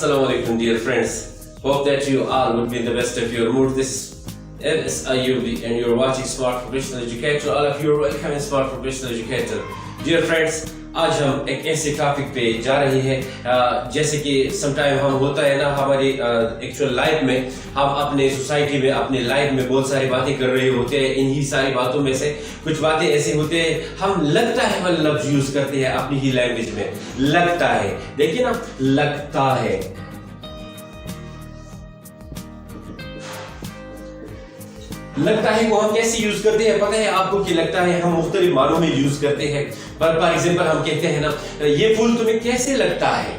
Assalamu alaikum, dear friends. Hope that you all would be in the best of your mood. This is Ayubi and you're watching Smart Professional Educator. All of you are welcome in Smart Professional Educator. Dear friends, आज हम एक ऐसे topic पे जा रहे हैं जैसे कि समटाइम हम होता है ना हमारी एक्चुअल लाइफ में हम अपने सोसाइटी में अपने लाइफ में बहुत सारी बातें कर रहे होते हैं। इन्हीं सारी बातों में से कुछ बातें ऐसे होते हैं हम लगता है वाला लफ्ज यूज करते हैं अपनी ही लैंग्वेज में। लगता है, देखिए ना, लगता है। लगता है वो हम कैसे यूज करते हैं पता है आपको कि लगता है हम मुख्तलिफ मानों में यूज करते हैं। फॉर एग्जाम्पल हम कहते हैं ना, ये फूल तुम्हें कैसे लगता है,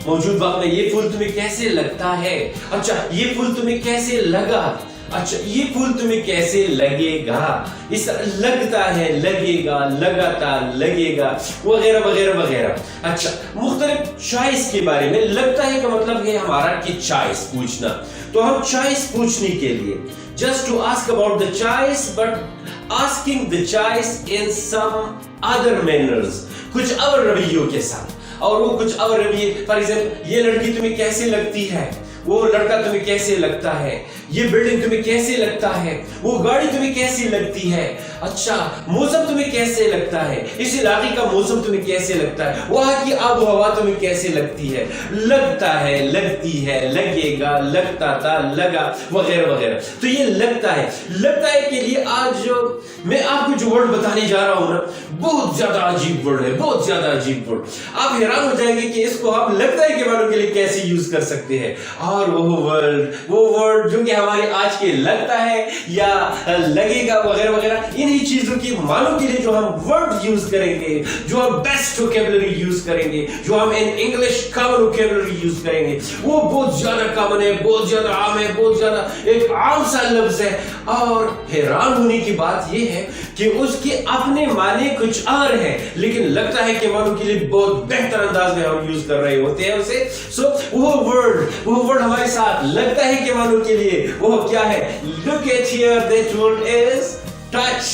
मौजूद वक्त में ये फूल तुम्हें कैसे लगता है। अच्छा, ये फूल तुम्हें कैसे लगा, अच्छा ये फूल तुम्हें कैसे लगेगा। इस लगता है, लगेगा, लगातार, लगेगा, वगैरह वगैरह वगैरह। अच्छा, मुख्तलिफ चॉइस के बारे में लगता है का मतलब है हमारा कि चॉइस पूछना। तो हम चॉइस पूछने के लिए just to ask about the choice, but asking the choice in some other manners, कुछ और रवैयों के साथ। और वो कुछ और रवैये, फॉर एग्जाम्पल, ये लड़की तुम्हें कैसे लगती है, वो लड़का तुम्हें कैसे लगता है, ये बिल्डिंग तुम्हें कैसे लगता है, वो गाड़ी तुम्हें कैसे लगती है। अच्छा, मौसम तुम्हें कैसे लगता है, इस इलाके का मौसम तुम्हें कैसे लगता है, वहां की आबो हवा तुम्हें कैसे लगती है। लगता है, लगती है, लगेगा, लगता था, लगा, वगैरह वगैरह। तो ये लगता है। लगता है के लिए आज जो मैं आपको जो वर्ड बताने जा रहा हूं ना, बहुत ज्यादा अजीब वर्ड है, बहुत ज्यादा अजीब वर्ड। आप हैरान हो जाएंगे कि इसको हम लगता है के मानों के लिए कैसे यूज कर सकते हैं। और वो वर्ड जो कि हमारे आज के लगता है या लगेगा वगैरह वगैरह, इन्हीं चीजों की मानों के लिए जो हम वर्ड यूज करेंगे, जो हम बेस्ट वोकैबुलरी यूज करेंगे, जो हम in English common vocabulary use करेंगे, वो बहुत ज्यादा कॉमन है, बहुत ज्यादा आम है, बहुत ज्यादा एक आम सा लफ्ज है। और हैरान होने की बात यह है कि उसके अपने माने कुछ और है, लेकिन लगता है कि मानों के लिए बहुत बेहतर अंदाज में हम यूज कर रहे होते हैं उसे। सो वो वर्ड हमारे साथ लगता है कि मानों के लिए वो क्या है। Look at here, that word is touch.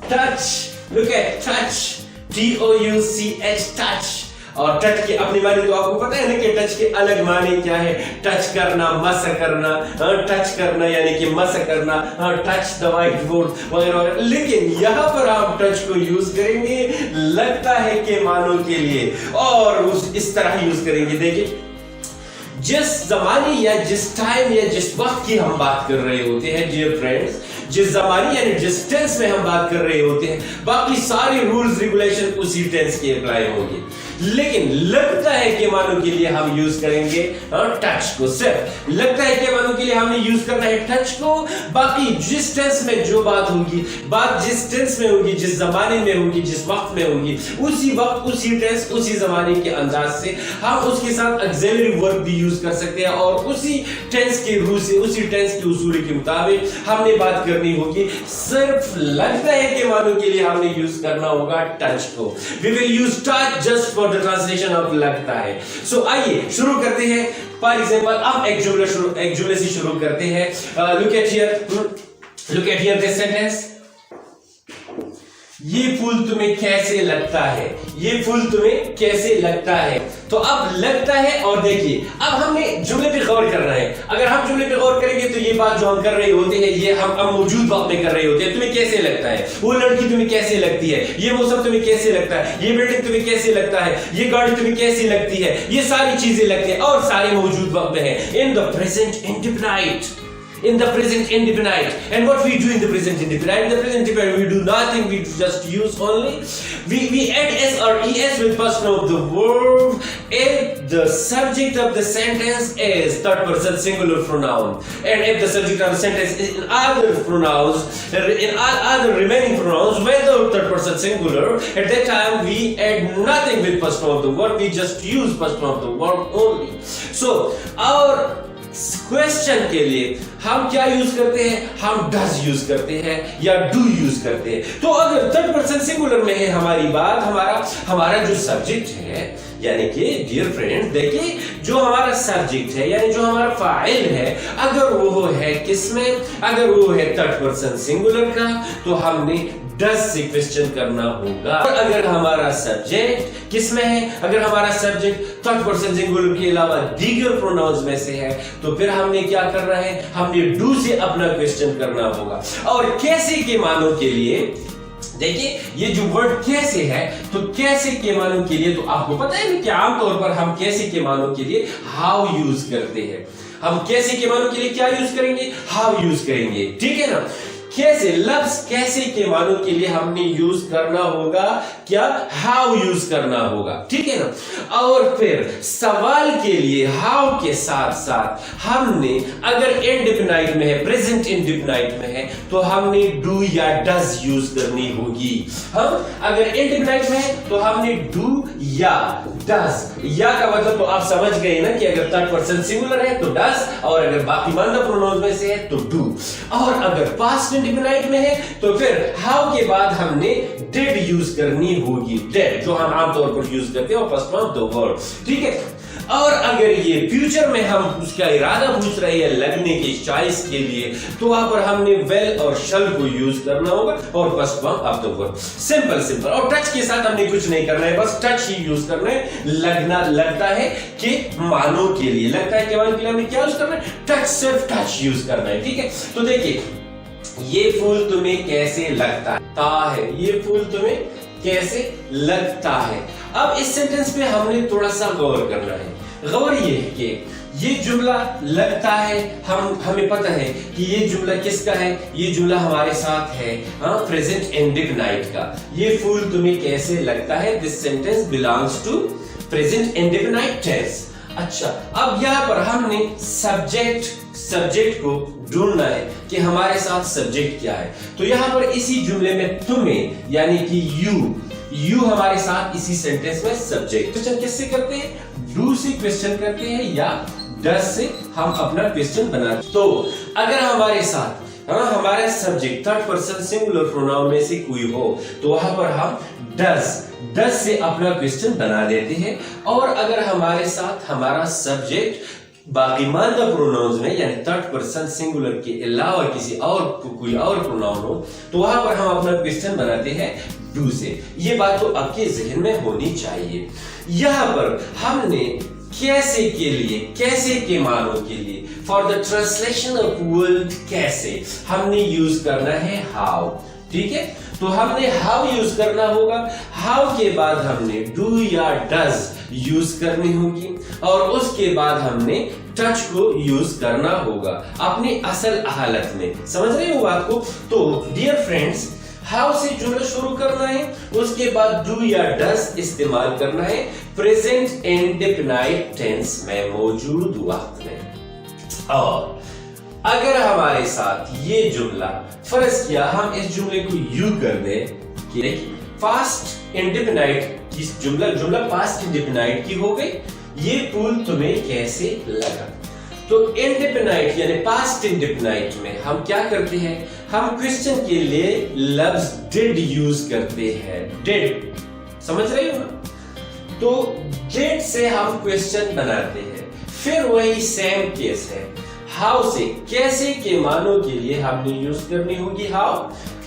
Touch. Look at touch. Touch. touch. और टच के अपने माने तो आपको पता है ना कि टच के अलग माने क्या है। टच करना, मस करना, टच करना यानी कि मस करना, टच द व्हाइट बोर्ड वगैरह। लेकिन यहाँ पर हम टच को यूज करेंगे लगता है के मानों के लिए, और उस इस तरह यूज करेंगे। देखिए, जिस जमाने या जिस टाइम या जिस वक्त की हम बात कर रहे होते हैं डियर फ्रेंड्स, जिस जमाने यानी जिस टेंस में हम बात कर रहे होते हैं, बाकी सारे रूल्स रेगुलेशन उसी टेंस के अप्लाई होंगे। लेकिन लगता है के मानों के लिए हम यूज करेंगे टच को। सिर्फ लगता है के मानों के लिए हमने यूज करना है टच को। बाकी जिस टेंस में जो बात होगी, बात जिस टेंस में होगी, जिस जमाने में होगी, जिस वक्त में होगी, उसी वक्त, उसी टेंस, उसी जमाने के अंदाज से हम उसके साथ ऑक्सिलरी वर्ब भी यूज कर सकते हैं। और उसी टेंस के रूल से, उसी टेंस के उसूल के मुताबिक हमने बात करनी होगी। सिर्फ लगता है के मानों के लिए हमने यूज करना होगा टच को। We will use touch just for the translation of लगता है। सो आइए शुरू करते हैं। फॉर एग्जाम्पल, अब एक जुमले से शुरू करते हैं। Look at here this sentence. ये फूल तुम्हें कैसे लगता है, ये फूल तुम्हें कैसे लगता है। तो अब लगता है, और देखिए अब हमने जुमले पे गौर करना है। अगर हम जुमले पे गौर करेंगे तो ये बात जो हम कर रहे होते हैं ये हम अब मौजूद वक्त में कर रहे होते हैं। तुम्हें कैसे लगता है, वो लड़की तुम्हें कैसे लगती है, ये मौसम तुम्हें कैसे लगता है, ये बिल्डिंग तुम्हें कैसे लगता है, ये गाड़ी तुम्हें कैसी लगती है, ये सारी चीजें लगती है और सारे मौजूद वक्त में है। In the present indefinite, in the present indefinite. And what we do in the present indefinite? In the present indefinite we do nothing, we just use only, we add s or es with first form of the verb if the subject of the sentence is third person singular pronoun, and if the subject of the sentence is in other pronouns, in other remaining pronouns without third person singular, at that time we add nothing with first form of the verb, we just use first form of the verb only. So our question के लिए हम क्या use करते हैं, हम does use करते हैं या डू यूज करते हैं। तो अगर थर्ड पर्सन सिंगुलर में है हमारी बात, हमारा जो सब्जेक्ट है, यानी कि डियर फ्रेंड देखिए, जो हमारा सब्जेक्ट है यानी जो हमारा फाइल है, अगर वो है किसमें, अगर वो है थर्ड पर्सन सिंगुलर का, तो हमने डज से क्वेश्चन करना होगा। और अगर हमारा सब्जेक्ट किस में है, अगर हमारा सब्जेक्ट थर्ड पर्सन सिंगुलर के अलावा दीगर प्रोनाउंस में से है, तो फिर हमने क्या करना है, हमने डू से अपना क्वेश्चन करना होगा। और कैसे के मानों के लिए देखिए, ये जो वर्ड कैसे है, तो कैसे के मानों के लिए तो आपको पता है कि आमतौर पर हम कैसे के मानों के लिए हाउ यूज करते हैं। हम कैसे के मानों के लिए क्या यूज करेंगे, हाउ यूज करेंगे, ठीक है ना। कैसे लफ्ज कैसे के मानों के लिए हमने यूज करना होगा क्या, हाउ यूज करना होगा, ठीक है ना। और फिर सवाल के लिए हाउ के साथ साथ हमने अगर इंडेफिनाइट में है, प्रेजेंट इंडेफिनाइट में है, तो हमने डू या डज यूज करनी होगी। हम अगर इंडेफिनाइट में है तो हमने डू या डज, या का मतलब तो आप समझ गए ना कि अगर थर्ड पर्सन सिंगुलर है तो डज, और अगर बाकी मानदा प्रोनाउंस में से है तो डू। और अगर पास्ट इंडेफिनाइट में है तो फिर हाउ के बाद हमने डिड यूज करनी होगी, डिड जो हम आमतौर पर यूज करते हैं फर्स्ट ऑफ द वर्ड, ठीक है। और अगर ये फ्यूचर में हम उसका इरादा पूछ रहे हैं लगने की चॉइस के लिए, तो वहां पर हमने वेल और शल को यूज करना होगा और first form of the verb, simple simple. और टच के साथ हमने कुछ नहीं करना है, बस टच ही यूज करना है। लगना लगता है कि मानों के लिए, लगता है कि मानों के लिए हमें क्या यूज करना है, टच, सिर्फ टच यूज करना है, ठीक है। तो देखिए, ये फूल तुम्हें कैसे लगता है, ये फूल तुम्हें कैसे लगता है। अब इस सेंटेंस पे हमने थोड़ा सा गौर करना है। गौर ये है कि ये जुमला लगता है, हमें पता है कि ये जुमला किसका है, ये जुमला हमारे साथ है प्रेजेंट इंडेफिनाइट का। ये फूल तुम्हें कैसे लगता है, this sentence belongs to present indefinite tense. अच्छा, अब यहाँ पर हमने सब्जेक्ट को ढूंढना है कि हमारे साथ सब्जेक्ट क्या है। तो यहाँ पर इसी जुमले में तुम्हें यानी कि यू हमारे साथ इसी सेंटेंस में सब्जेक्ट। क्वेश्चन किससे करते हैं, डू से क्वेश्चन करते हैं या डज से हम अपना क्वेश्चन बनाते। तो अगर हमारे साथ हमारा subject third person singular pronoun में से कोई हो, तो वहां पर हम डज से अपना क्वेश्चन बना देते हैं। और अगर हमारे साथ हमारा सब्जेक्ट बाकी मानदा प्रोनाउंस में यानी थर्ड पर्सन सिंगुलर के अलावा किसी और कोई और प्रोनाउन हो, तो वहां पर हम अपना क्वेश्चन बनाते हैं डू से। ये बात तो आपके जहन में होनी चाहिए। यहां पर हमने कैसे के लिए, कैसे के मानों के लिए, for the translation of word कैसे, हमने यूज करना है हाउ, ठीक है। तो हमने हाउ यूज करना होगा, हाउ के बाद हमने डू या डज यूज करनी होगी, और उसके बाद हमने टच को यूज करना होगा अपनी असल हालत में। समझ रहे हो बात को। तो डियर फ्रेंड्स, हाउ से जुमला शुरू करना है, उसके बाद डू या डज इस्तेमाल करना है प्रेजेंट इंडेफिनाइट टेंस में मौजूद वक्त में। और अगर हमारे साथ ये जुमला, फर्ज किया हम इस जुमले को यू कर दे कि पास्ट इंडेफिनाइट की जुमला पास्ट इंडेफिनाइट की हो गई, ये फूल तुम्हें कैसे लगा। तो इंडेफिनाइट यानी पास्ट इंडेफिनाइट में हम क्या करते हैं, हम क्वेश्चन के लिए लफ्ज डिड यूज करते हैं। डिड, समझ रहे हो ना। तो डिड से हम क्वेश्चन बनाते हैं। फिर वही सेम केस है हाउ से, कैसे के मानों के लिए हमने यूज करनी होगी हाउ।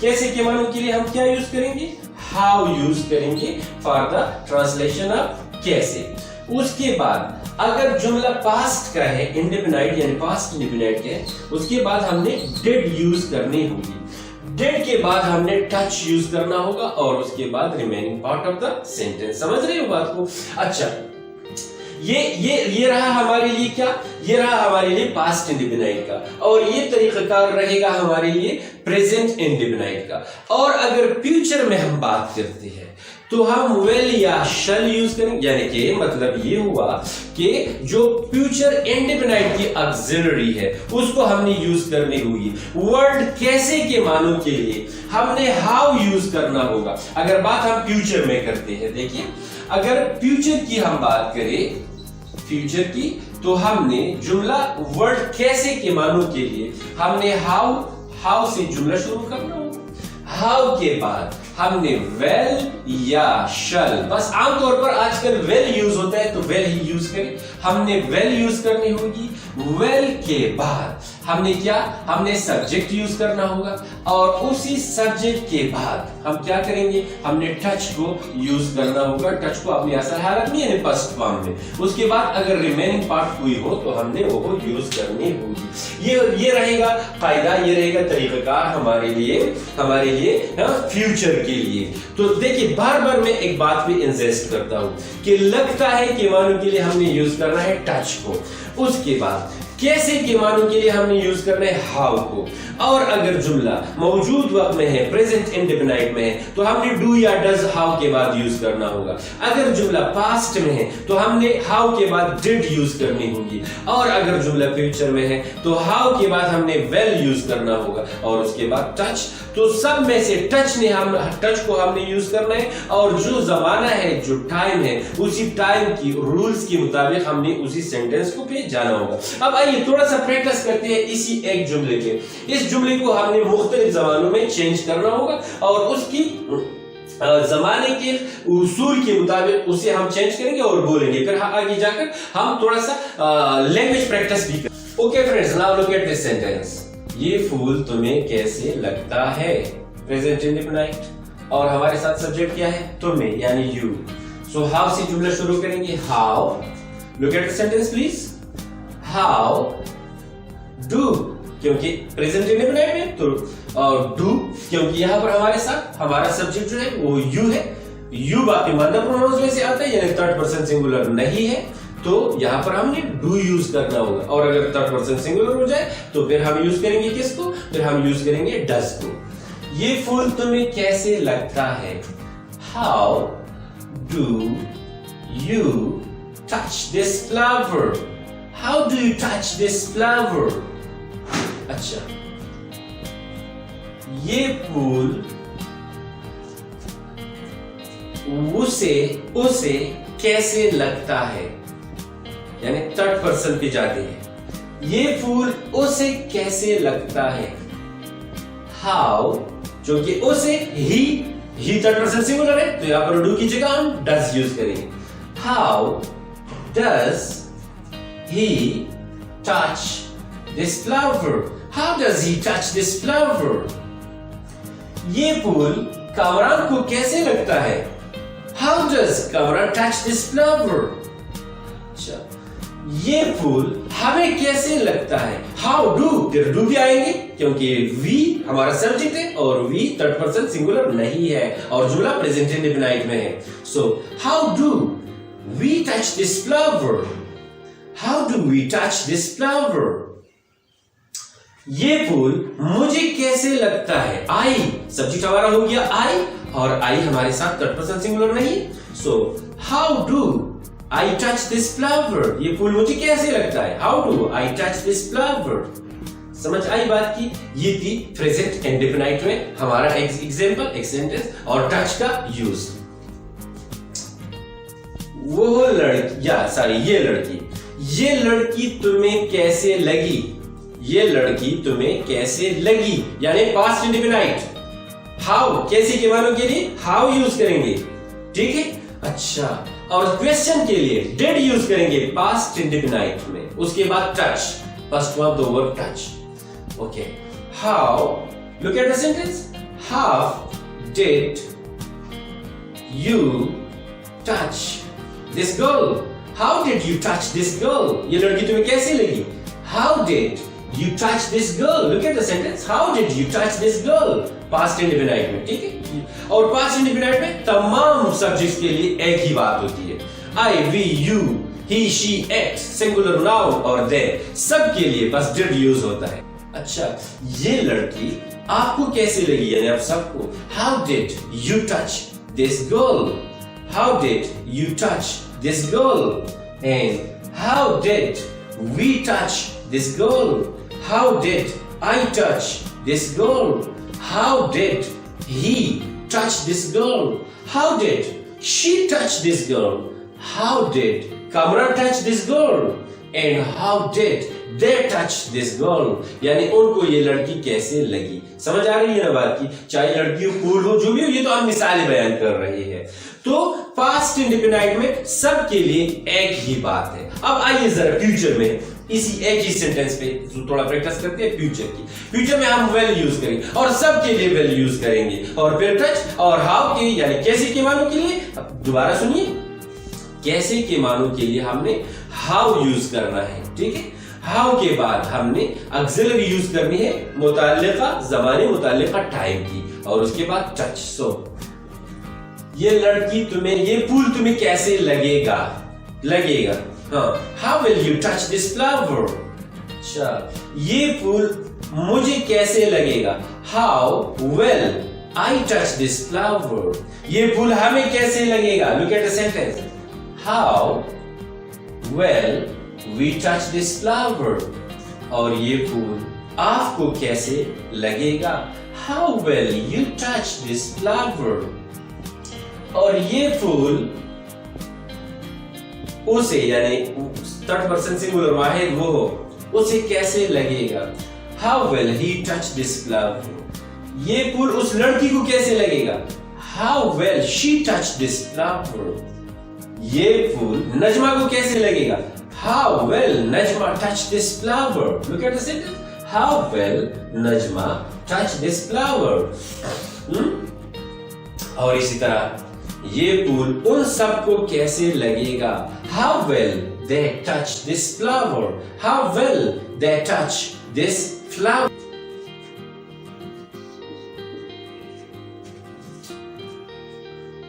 कैसे के मानों के लिए हम क्या यूज करेंगे, हाउ यूज करेंगे फॉर द ट्रांसलेशन ऑफ कैसे। उसके बाद अगर जुमला पास्ट का है, इंडेफिनाइट यानी पास्ट इंडेफिनाइट है, उसके बाद हमने डिड यूज करनी होगी। डिड के बाद हमने टच यूज करना होगा और उसके बाद remaining part of the sentence. समझ रहे हो बात को। अच्छा, ये रहा हमारे लिए क्या, ये रहा हमारे लिए पास्ट इंडेफिनाइट का, और ये तरीकाकार रहेगा हमारे लिए प्रेजेंट इंडेफिनाइट का। और अगर फ्यूचर में हम बात करते हैं तो हम विल या शैल यूज करेंगे, यानी कि मतलब ये हुआ कि जो फ्यूचर इंडेफिनाइट की ऑक्सिलरी है उसको हमने यूज करनी होगी। वर्ड कैसे के मानों के लिए हमने हाउ यूज करना होगा। अगर बात हम फ्यूचर में करते हैं, देखिए अगर फ्यूचर की हम बात करें, फ्यूचर की, तो हमने जुमला वर्ड कैसे के मानों के लिए हमने हाउ से जुमला शुरू करना होगा। हाउ के बाद हमने वेल या शल, बस आमतौर पर आजकल वेल यूज होता है तो वेल ही यूज करें, हमने वेल यूज करनी होगी। वेल के बाद हमने क्या, हमने सब्जेक्ट यूज करना होगा और उसी सब्जेक्ट के बाद हम क्या करेंगे, हमने टच को यूज करना होगा, टच को अपनी असल हालत में यानी फर्स्ट फॉर्म में। उसके बाद अगर रिमेनिंग पार्ट कोई हो तो हमने वो यूज करनी होगी। ये रहेगा फायदा, ये रहेगा तरीकाकार हमारे लिए फ्यूचर के लिए। तो देखिए बार बार मैं एक बात पे इंसिस्ट करता हूं कि लगता है के मानों के लिए हमने यूज करना है टच को, उसके बाद कैसे के मानों के लिए हमने यूज करना है हाउ को, और अगर जुमला मौजूद वक्त में है, प्रेजेंट इंडेफिनाइट में है, तो हमने डू या डज हाउ के बाद यूज करना होगा। अगर जुमला पास्ट में है तो हमने हाउ के बाद डिड यूज करनी होगी, और अगर जुमला फ्यूचर में है तो हाउ के बाद हमने वेल यूज करना होगा, और उसके बाद टच। तो सब में से टच को हमने यूज करना है, और जो जमाना है, जो टाइम है, उसी टाइम की रूल्स के मुताबिक हमने उसी सेंटेंस को पे जाना होगा। अब आइए थोड़ा सा प्रैक्टिस करते हैं इसी एक जुमले के। इस जुमले को हमने मुख्तलिफ जमानों में चेंज करना होगा और उसकी जमाने के उसूल के मुताबिक उसे हम चेंज करेंगे और बोलेंगे। फिर आगे जाकर हम थोड़ा सा लैंग्वेज प्रैक्टिस भी करेंगे। Okay friends, now look at this sentence. ये फूल तुम्हें कैसे लगता है, प्रेजेंट इंडेफिनाइट, और हमारे साथ सब्जेक्ट क्या है, तुम्हें यानी यू। सो हाउ से जुमला शुरू करेंगे, how, look at the sentence please, how do, क्योंकि प्रेजेंट इंडेफिनाइट में तो, और डू क्योंकि यहां पर हमारे साथ हमारा सब्जेक्ट जो है वो यू है। यू बाकी मदर प्रोनाउंस में से आता है, यानी थर्ड पर्सन सिंगुलर नहीं है, तो यहां पर हमने डू यूज करना होगा। और अगर थर्ड पर्सन सिंगुलर हो जाए तो फिर हम यूज करेंगे किसको, फिर हम यूज करेंगे डज को। ये फूल तुम्हें कैसे लगता है, how do you touch this flower, how do you touch this flower. अच्छा, ये फूल उसे कैसे लगता है, यानी थर्ड पर्सन पे जाते हैं। ये फूल उसे कैसे लगता है, हाउ, जो कि उसे ही थर्ड पर्सन सिंगुलर है, तो यहां पर डू की जगह हम डज यूज करेंगे। How does he touch this flower, how does he touch this flower। ये फूल कामरान को कैसे लगता है, how does Kamran touch this flower। अच्छा, ये फूल हमें कैसे लगता है, how do, फिर do भी आएंगे क्योंकि we हमारा सब्जेक्ट है और we थर्ड पर्सन सिंगुलर नहीं है और जुमला प्रेजेंट इंडेफिनाइट में है। so how do we touch this flower, how do we touch this flower। ये फूल मुझे कैसे लगता है, आई सब्जेक्ट हमारा हो गया आई, और आई हमारे साथ थर्ड पर्सन सिंगुलर नहीं। So how do I touch this flower, ये फूल मुझे कैसे लगता है, how do I touch this flower. समझ आई बात की। ये थी प्रेजेंट इंडेफिनाइट में हमारा एग्जांपल, एक सेंटेंस और टच का यूज। वो ये लड़की तुम्हें कैसे लगी, ये लड़की तुम्हें कैसे लगी, यानी पास्ट इंडेफिनाइट। हाउ कैसे के मानों के लिए हाउ यूज करेंगे, ठीक है। अच्छा, और क्वेश्चन के लिए डिड यूज करेंगे पास्ट इंडेफिनाइट में, उसके बाद touch, first of the word touch. Okay, how, look at the sentence, how did you touch this girl, how did you touch this girl, ये लड़की तुम्हें कैसे लगी, how did you touch this girl, look at the sentence, how did you touch this girl, past indefinite में, ठीक है। और past indefinite में तमाम सब्जेक्ट्स के लिए एक ही बात होती है, I, we, you, he, she, it, singular noun और they, सब के लिए बस did यूज होता है। अच्छा, ये लड़की आपको कैसे लगी, यानी आप सबको, how did you touch this girl, how did you touch this girl, and how did we touch this girl, how did I touch this girl, how did he touch this girl, how did she touch this girl, how did Kamran touch this girl, and how did they touch this girl, यानी उनको ये लड़की कैसे लगी। समझ आ रही है ना बात की, चाहे लड़की हो, फूल हो, जो भी हो, ये तो हम मिसालें बयान कर रहे हैं। तो पास्ट इंडेफिनाइट में सब के लिए एक ही बात है। अब आइए जरा फ्यूचर में इसी एक ही सेंटेंस पे थोड़ा प्रैक्टिस करते हैं फ्यूचर की। फ्यूचर में हम वेल यूज करेंगे और सबके लिए वेल यूज करेंगे। और फिर टच और हाउ के यानी कैसे के मानों के लिए, अब दोबारा सुनिए, कैसे के मानों के लिए हमने हाउ यूज करना है, ठीक है। हाउ के बाद हमने ऑक्सिलरी यूज करनी है मुताल्लिका ज़माने मुताल्लिका टाइम की, और उसके बाद टच। सो ये लड़की तुम्हें, ये फूल तुम्हें कैसे लगेगा, हाँ, how will you touch this flower. अच्छा, ये फूल मुझे कैसे लगेगा, how will I touch this flower. ये फूल हमें कैसे लगेगा, look at the sentence, how will we touch this flower. और ये फूल आपको कैसे लगेगा, how will you touch this flower. और ये फूल उसे, यानी थर्ड पर्सन सिंगुलर वाहिद वो हो, उसे कैसे लगेगा, how will he touch this flower. ये फूल उस लड़की को कैसे लगेगा, how will she touch this flower. ये फूल नजमा को कैसे लगेगा, how will Najma touch this flower. Look at the sentence, how will Najma touch this flower. और इसी तरह ये फूल उन सबको कैसे लगेगा, how will they touch this flower, how will they touch this flower.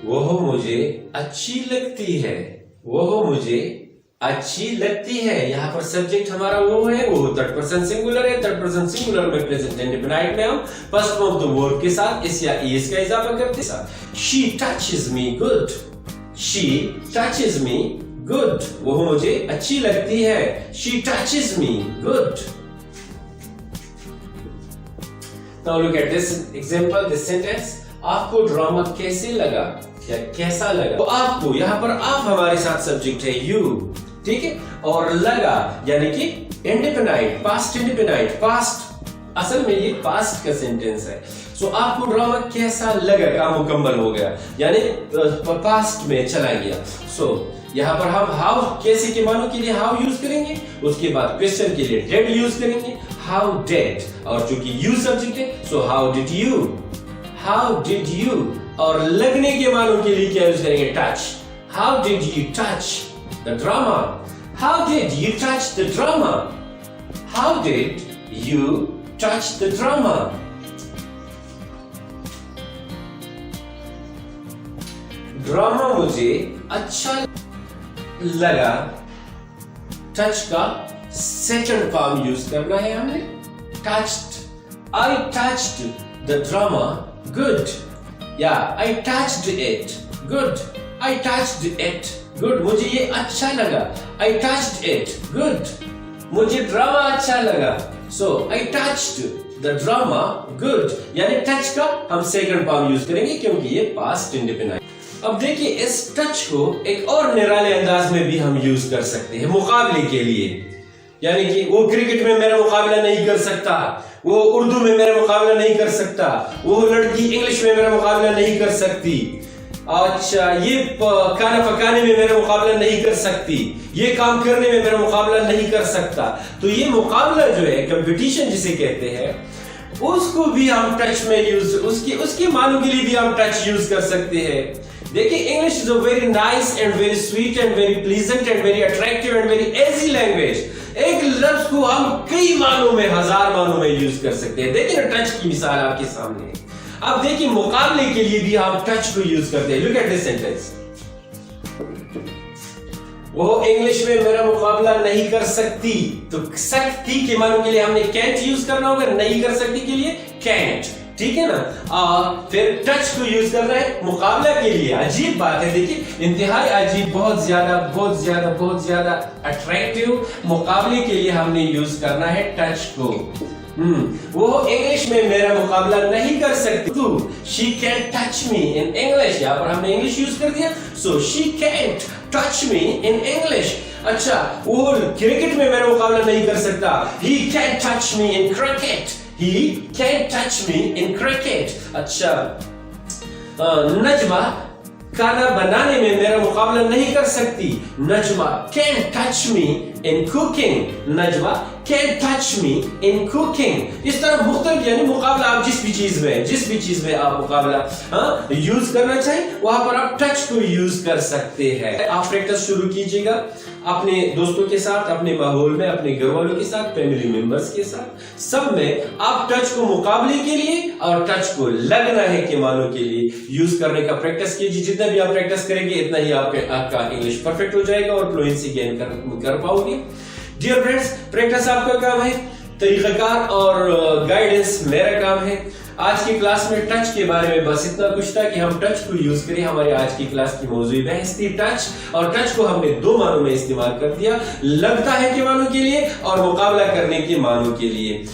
वो मुझे अच्छी लगती है, वो मुझे अच्छी लगती है। यहाँ पर सब्जेक्ट हमारा वो है, वो थर्ड पर्सन सिंगुलर है। थर्ड पर्सन सिंगुलर में प्रेजेंट इंडेफिनाइट में हम first form of the verb के साथ इस या इस का इजाफा करते हैं। She touches me good, she touches me good, वो मुझे अच्छी लगती है, she touches me good. Now look at this example, this sentence. आपको ड्रामा कैसे लगा या कैसा लगा, तो आपको, यहाँ पर आप हमारे साथ सब्जेक्ट है यू, ठीक है, और लगा यानी कि इंडेफिनाइट, पास्ट इंडेफिनाइट, पास्ट, असल में ये पास्ट का सेंटेंस है। सो आपको ड्रामा कैसा लगा, काम मुकम्मल हो गया यानी पास्ट में चला गया। सो यहाँ पर हम हाउ कैसे के मानों के लिए हाउ यूज करेंगे, उसके बाद क्वेश्चन के लिए डेड यूज करेंगे, हाउ डेड, और चूंकि यू सब्जेक्ट है so how did you, how did you. और लगने के मानों के लिए क्या यूज करेंगे, touch, how did you touch the drama, how did you touch the drama, how did you touch the drama. Drama मुझे अच्छा लगा, टच का सेकंड फॉर्म यूज करना है हमने, touched, I touched the drama good, या I touched it good, I touched it good, मुझे ये अच्छा लगा, आई टच्ड इट गुड, मुझे ड्रामा अच्छा लगा, so I touched the drama good. यानी टच का हम सेकंड फॉर्म यूज करेंगे क्योंकि ये पास्ट इंडेफिनाइट। अब देखिए इस टच को एक और निराले अंदाज में भी हम यूज कर सकते हैं मुकाबले के लिए, यानी कि वो क्रिकेट में मेरा मुकाबला नहीं कर सकता, वो उर्दू में मेरा मुकाबला नहीं कर सकता, वो लड़की इंग्लिश में मेरा मुकाबला नहीं कर सकती, अच्छा ये खाना पकाने में मेरा मुकाबला नहीं कर सकती, ये काम करने में मेरा मुकाबला नहीं कर सकता। तो ये मुकाबला जो है, कंपटीशन जिसे कहते हैं, उसको भी हम टच में यूज, उसके मानों के लिए भी हम टच यूज कर सकते हैं। देखिए English is a very nice and very sweet and very pleasant and very attractive and very easy language. एक लफ्ज को हम कई मानों में, हजार मानों में यूज कर सकते हैं। देखिए ना टच की मिसाल आपके सामने। अब देखिए मुकाबले के लिए भी हम टच को यूज करते हैं। लुक एट दिस सेंटेंस, वो इंग्लिश में मेरा मुकाबला नहीं कर सकती, तो सकती के मानों के लिए हमने कैंट यूज करना होगा, नहीं कर सकती के लिए कैंट, ठीक है ना। फिर टच को यूज करना है मुकाबला के लिए। अजीब बात है, देखिए इंतहाई अजीब, बहुत ज्यादा अट्रैक्टिव, मुकाबले के लिए हमने यूज करना है टच को। वो इंग्लिश में मेरा मुकाबला नहीं कर सकती, तो she can touch me in English, यहाँ पर हमने इंग्लिश यूज कर दिया, so she can't touch me in English. अच्छा, वो क्रिकेट में मेरा मुकाबला नहीं कर सकता, he can touch me in cricket, he can't touch me in cricket। अच्छा, नजमा खाना बनाने में मेरा मुकाबला नहीं कर सकती, Najma can't touch me in cooking. Najwa can touch me in cooking. इस तरह मुख्तलिफ यानी मुकाबला आप जिस भी चीज में आप मुकाबला यूज करना चाहिए वहां पर आप टच को यूज कर सकते हैं। आप प्रैक्टिस शुरू कीजिएगा अपने दोस्तों के साथ, अपने माहौल में, अपने घर वालों के साथ, फैमिली मेंबर्स के साथ, सब में आप टच को मुकाबले के लिए और टच को लगना है के मानों के लिए यूज करने का प्रैक्टिस कीजिए। जितना भी आप प्रैक्टिस करेंगे इतना ही आपका इंग्लिश परफेक्ट हो जाएगा और फ्लुएंसी गेन कर पाओगे। डियर फ्रेंड्स, प्रैक्टिस आपका काम है, तरीकाकार और गाइडेंस मेरा काम है। आज की क्लास में टच के बारे में बस इतना कुछ था कि हम टच को यूज करें। हमारे आज की क्लास की मौजूद बहस थी टच, और टच को हमने दो मानों में इस्तेमाल कर दिया, लगता है के मानों के लिए और मुकाबला करने के मानों के लिए।